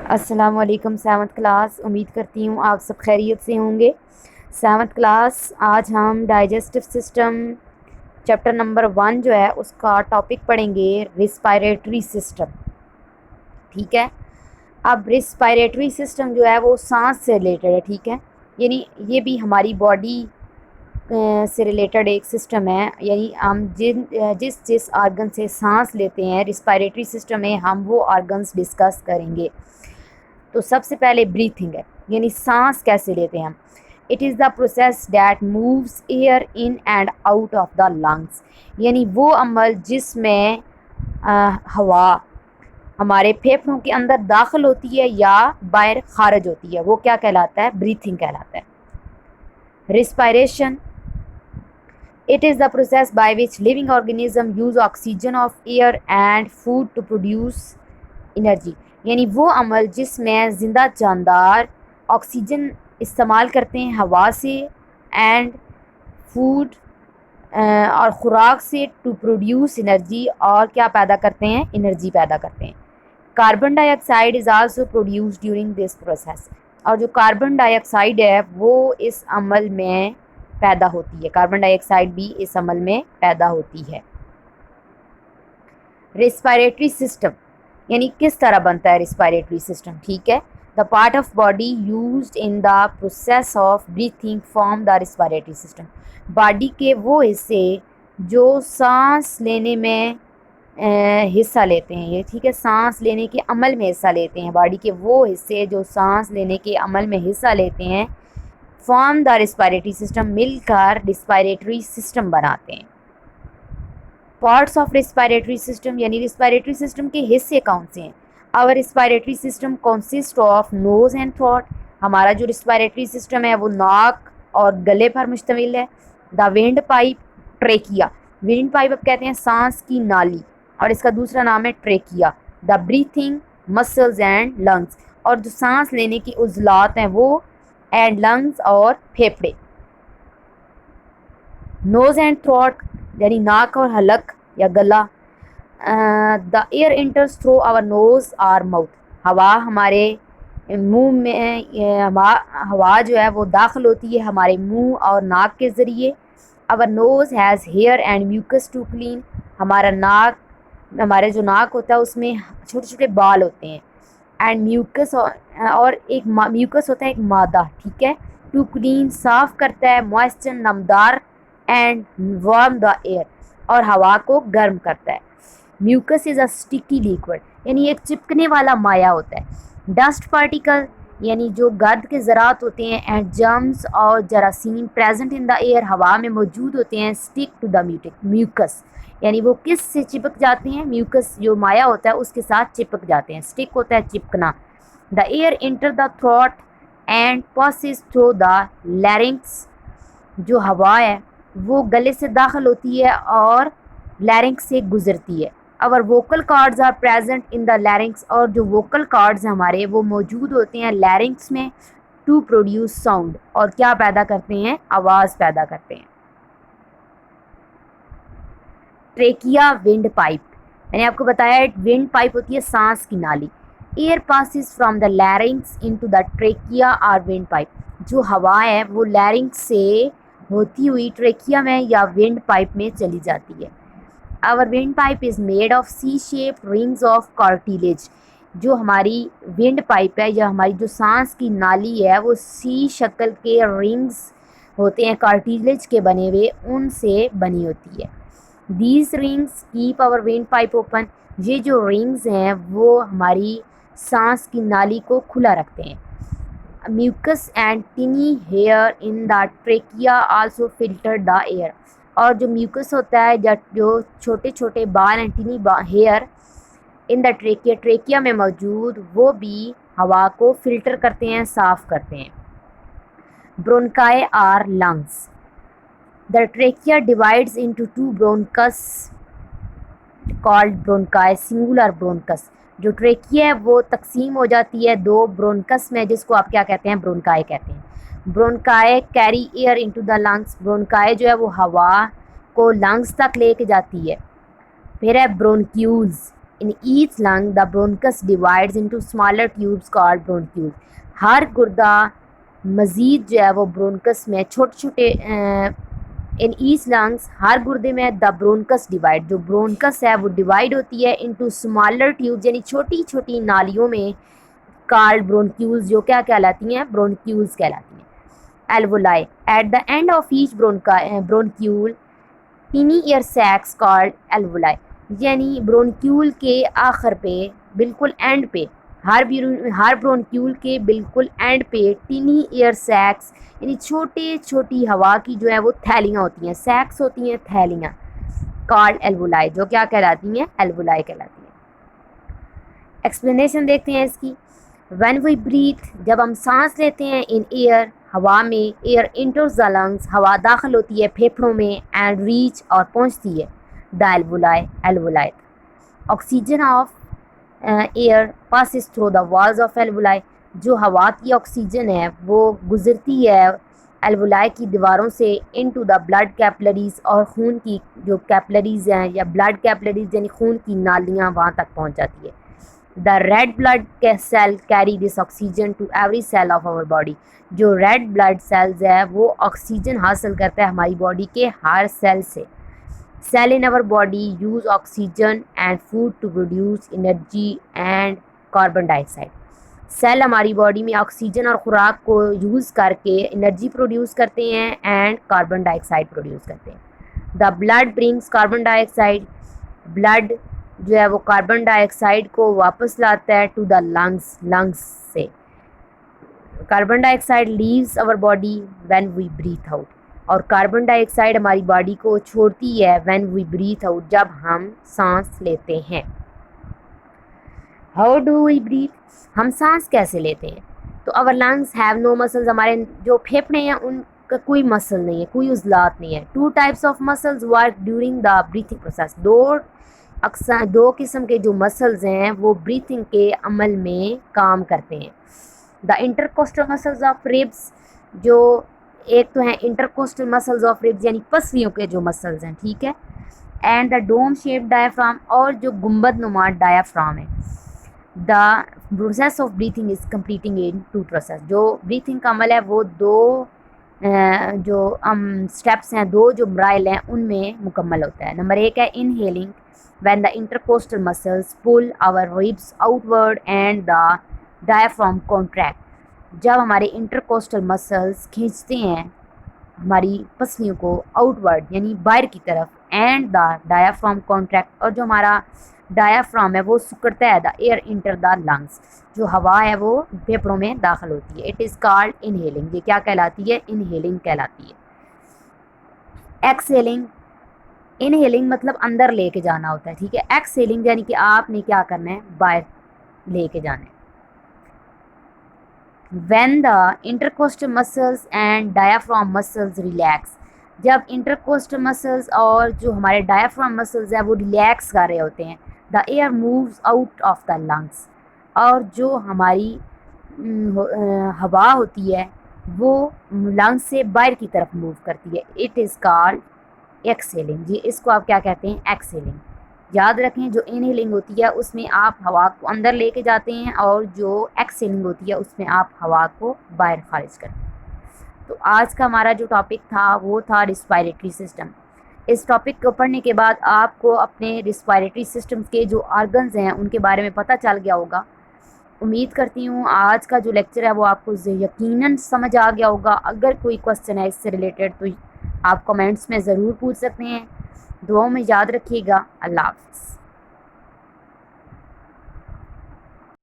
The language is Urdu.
السلام علیکم سیونتھ کلاس، امید کرتی ہوں آپ سب خیریت سے ہوں گے۔ سیونتھ کلاس، آج ہم ڈائجسٹو سسٹم چیپٹر نمبر 1 جو ہے اس کا ٹاپک پڑھیں گے ریسپائریٹری سسٹم، ٹھیک ہے۔ اب ریسپائریٹری سسٹم جو ہے وہ سانس سے ریلیٹڈ ہے، ٹھیک ہے، یعنی یہ بھی ہماری باڈی سے ریلیٹڈ ایک سسٹم ہے، یعنی ہم جس آرگن سے سانس لیتے ہیں ریسپائریٹری سسٹم میں ہم وہ آرگنس ڈسکس کریں گے۔ تو سب سے پہلے بریتھنگ ہے، یعنی سانس کیسے لیتے ہیں ہم۔ It is the process that moves air in and out of the lungs, یعنی وہ عمل جس میں ہوا ہمارے پھیپھڑوں کے اندر داخل ہوتی ہے یا باہر خارج ہوتی ہے، وہ کیا کہلاتا ہے؟ بریتھنگ کہلاتا ہے۔ Respiration, it is the process by which living organisms use oxygen of air and food to produce energy، یعنی وہ عمل جس میں زندہ جاندار آکسیجن استعمال کرتے ہیں ہوا سے اینڈ فوڈ اور خوراک سے ٹو پروڈیوس انرجی، اور کیا پیدا کرتے ہیں؟ انرجی پیدا کرتے ہیں۔ Carbon dye oxide is also produce during this process, اور جو کاربن ڈائی آکسائڈ ہے وہ اس عمل میں پیدا ہوتی ہے، کاربن ڈائی آکسائڈ بھی اس عمل میں پیدا ہوتی ہے۔ ریسپائریٹری سسٹم، یعنی کس طرح بنتا ہے ریسپائریٹری سسٹم، ٹھیک ہے۔ The part of body used in the process of breathing form the respiratory system, body کے وہ حصے جو سانس لینے میں حصہ لیتے ہیں، یہ ٹھیک ہے، سانس لینے کے عمل میں حصہ لیتے ہیں، باڈی کے وہ حصے جو سانس لینے کے عمل میں حصہ لیتے ہیں، فارم دا ریسپائریٹری سسٹم، مل کر ریسپائریٹری سسٹم بناتے ہیں۔ پارٹس آف ریسپائریٹری سسٹم، یعنی ریسپائریٹری سسٹم کے حصے کون سے ہیں؟ اور respiratory system consist of nose and throat, ہمارا جو ریسپائریٹری سسٹم ہے وہ ناک اور گلے پر مشتمل ہے۔ دا ونڈ پائپ، ٹریکیا، ونڈ پائپ اب کہتے ہیں سانس کی نالی، اور اس کا دوسرا نام ہے ٹریکیا۔ دا بریتھنگ مسلز اینڈ لنگس، اور جو سانس لینے کی عضلات ہیں وہ اینڈ لنگس اور پھیپھڑے۔ نوز اینڈ تھروٹ، یعنی ناک اور حلق یا گلا۔ دا ایئر انٹرس تھرو آور نوز اور ماؤتھ، ہوا ہمارے منہ میں ہوا جو ہے وہ داخل ہوتی ہے ہمارے منہ اور ناک کے ذریعے۔ Our nose has hair and mucus to clean, ہمارا جو ناک ہوتا ہے اس میں چھوٹے چھوٹے بال ہوتے ہیں، اینڈ میوکس، اور ایک میوکس ہوتا ہے ایک مادہ، ٹھیک ہے، ٹو کلین صاف کرتا ہے، موئسچر نمدار، اینڈ وارم دا ایئر، اور ہوا کو گرم کرتا ہے۔ Mucus is a sticky liquid, یعنی ایک چپکنے والا مائع ہوتا ہے۔ ڈسٹ پارٹیکل، یعنی جو گرد کے ذرات ہوتے ہیں، اینڈ جرمز اور جراثیم پریزنٹ ان دا ایئر، ہوا میں موجود ہوتے ہیں، اسٹک ٹو دا میوکس، یعنی وہ کس سے چپک جاتے ہیں؟ میوکس جو مائع ہوتا ہے اس کے ساتھ چپک جاتے ہیں، اسٹک ہوتا ہے چپکنا۔ The air enter the throat and passes through the larynx, جو ہوا ہے وہ گلے سے داخل ہوتی ہے اور لیرنکس سے گزرتی ہے۔ اور vocal cords are present in the larynx, اور جو ووکل کارڈز ہیں ہمارے وہ موجود ہوتے ہیں لیرنکس میں، ٹو پروڈیوس ساؤنڈ، اور کیا پیدا کرتے ہیں؟ آواز پیدا کرتے ہیں۔ ٹریکیا ونڈ پائپ، میں نے آپ کو بتایا ونڈ پائپ ہوتی ہے سانس کی نالی۔ Air passes from the larynx into the trachea اور ونڈ پائپ، جو ہوا ہے وہ لیرنکس سے ہوتی ہوئی ٹریکیا میں یا ونڈ پائپ میں چلی جاتی ہے۔ اور windpipe is made of C shape rings of cartilage, جو ہماری ونڈ پائپ ہے یا ہماری جو سانس کی نالی ہے وہ سی شکل کے رنگز ہوتے ہیں، کارٹیلیج کے بنے ہوئے، ان سے بنی ہوتی ہے۔ These rings keep our windpipe open, یہ جو رنگز ہیں وہ ہماری سانس کی نالی کو کھلا رکھتے ہیں۔ Mucus and tiny hair in the trachea also filter the air, اور جو میوکس ہوتا ہے یا جو چھوٹے چھوٹے بال ہیں ٹینی ہیئر ان دا ٹریکیا، ٹریکیا میں موجود، وہ بھی ہوا کو فلٹر کرتے ہیں، صاف کرتے ہیں۔ Bronchi are lungs, the trachea divides into two bronchus called bronchi, singular bronchus, جو ٹریکیا ہے وہ تقسیم ہو جاتی ہے دو برونکس میں، جس کو آپ کیا کہتے ہیں؟ برونکائی کہتے ہیں۔ Bronchi carry air into the lungs, bronchi جو ہے وہ ہوا کو لنگس تک لے کے جاتی ہے۔ پھر ہے برونکیولز، In each lung, the bronchus divides into smaller tubes called bronchioles. ہر گردہ مزید جو ہے وہ برونکس میں چھوٹے چھوٹے ان ایچ لنگس ہر گردے میں دا برونکس ڈیوائڈ جو برونکس ہے وہ ڈیوائڈ ہوتی ہے انٹو اسمالر ٹیوب یعنی چھوٹی چھوٹی نالیوں میں کارڈ برونکیولز جو کیا کہلاتی ہیں برونکیولز کہلاتی ہیں. Alveoli at the end of each bronchiole tiny air sacs called alveoli یعنی برونکیول کے آخر پہ بالکل اینڈ پہ ہر برونکیول کے بالکل اینڈ پہ ٹینی ایئر سیکس یعنی چھوٹی چھوٹی ہوا کی جو ہے وہ تھیلیاں ہوتی ہیں سیکس ہوتی ہیں تھیلیاں کارڈ الولائی جو کیا کہلاتی ہیں الولائی کہلاتی ہیں. ایکسپلینیشن دیکھتے ہیں اس کی. وین وی بریتھ جب ہم سانس لیتے ہیں ان ایئر ہوا میں ایئر انٹرز دا لنگس ہوا داخل ہوتی ہے پھیپھڑوں میں اینڈ ریچ اور پہنچتی ہے the alveoli alveoli. Oxygen of air passes through the walls of alveoli جو ہوا کی آکسیجن ہے وہ گزرتی ہے الولائی کی دیواروں سے انٹو دا بلڈ کیپلریز اور خون کی جو کیپلریز ہیں یا بلڈ کیپلریز یعنی خون کی نالیاں وہاں تک پہنچ جاتی ہے. The red blood cell carry this oxygen to every cell of our body جو ریڈ بلڈ سیلز ہے وہ آکسیجن حاصل کرتا ہے ہماری باڈی کے ہر سیل سے. Cell in our body use oxygen and food to produce energy and carbon dioxide. Cell ہماری باڈی میں آکسیجن اور خوراک کو یوز کر کے انرجی پروڈیوس کرتے ہیں and carbon dioxide produce کرتے ہیں. The blood brings carbon dioxide blood جو ہے وہ کاربن ڈائی آکسائڈ کو واپس لاتا ہے ٹو دا لنگس سے. Carbon dioxide leaves our body when we breathe out اور کاربن ڈائی آکسائڈ ہماری باڈی کو چھوڑتی ہے وین وی بریتھ آؤٹ جب ہم سانس لیتے ہیں. ہاؤ ڈو وی بریتھ ہم سانس کیسے لیتے ہیں تو اور لنگس ہیو نو مسلز ہمارے جو پھیپھڑے ہیں ان کا کوئی مسل نہیں ہے کوئی عضلات نہیں ہے. Two types of muscles work during the breathing process دو قسم کے جو مسلز ہیں وہ بریتھنگ کے عمل میں کام کرتے ہیں. دا انٹرکوسٹل مسلز آف ریبس جو ایک تو ہیں انٹرکوسٹل مسلز آف ریبس یعنی پسلیوں کے جو مسلز ہیں ٹھیک ہے and the dome shape diaphragm اور جو گنبد نما ڈایافرام ہے. The process of breathing is completing in two process جو بریتھنگ کا عمل ہے وہ دو جو اسٹیپس ہیں دو جو مراحل ہیں ان میں مکمل ہوتا ہے. نمبر ایک ہے انہیلنگ when the intercostal muscles pull our ribs outward and the diaphragm contract جب ہمارے انٹرکوسٹل مسلس کھینچتے ہیں ہماری پسلیوں کو آؤٹ ورڈ یعنی باہر کی طرف اینڈ دا ڈایافرام کانٹریکٹ اور جو ہمارا ڈایافرام ہے وہ سکڑتا ہے دا ایئر انٹر دا لنگس جو ہوا ہے وہ پھیپھڑوں میں داخل ہوتی ہے. اٹ از کالڈ انہیلنگ یہ کیا کہلاتی ہے انہیلنگ کہلاتی ہے. ایکسہیلنگ انہیلنگ مطلب اندر لے کے جانا ہوتا ہے ٹھیک ہے. ایکسہیلنگ یعنی کہ آپ نے کیا کرنا ہے باہر لے کے جانا ہے. When the intercostal muscles and diaphragm muscles relax جب انٹرکوسٹل مسلز اور جو ہمارے ڈایافرام مسلز ہیں وہ ریلیکس کر رہے ہوتے ہیں the air moves out of the lungs اور جو ہماری ہوا ہوتی ہے وہ لنگس سے باہر کی طرف موو کرتی ہے. اٹ از کالڈ ایکسیلنگ جی اس کو آپ کیا کہتے ہیں ایکسیلنگ. یاد رکھیں جو انہیلنگ ہوتی ہے اس میں آپ ہوا کو اندر لے کے جاتے ہیں اور جو ایکسیلنگ ہوتی ہے اس میں آپ ہوا کو باہر خارج کرتے ہیں. تو آج کا ہمارا جو ٹاپک تھا وہ تھا ریسپائریٹری سسٹم. اس ٹاپک کو پڑھنے کے بعد آپ کو اپنے ریسپائریٹری سسٹم کے جو آرگنز ہیں ان کے بارے میں پتہ چل گیا ہوگا. امید کرتی ہوں آج کا جو لیکچر ہے وہ آپ کو یقیناً سمجھ آ گیا ہوگا. اگر کوئی کوسچن ہے اس سے ریلیٹڈ تو آپ کمنٹس میں ضرور پوچھ سکتے ہیں. دعاؤں میں یاد رکھیے گا. اللہ حافظ.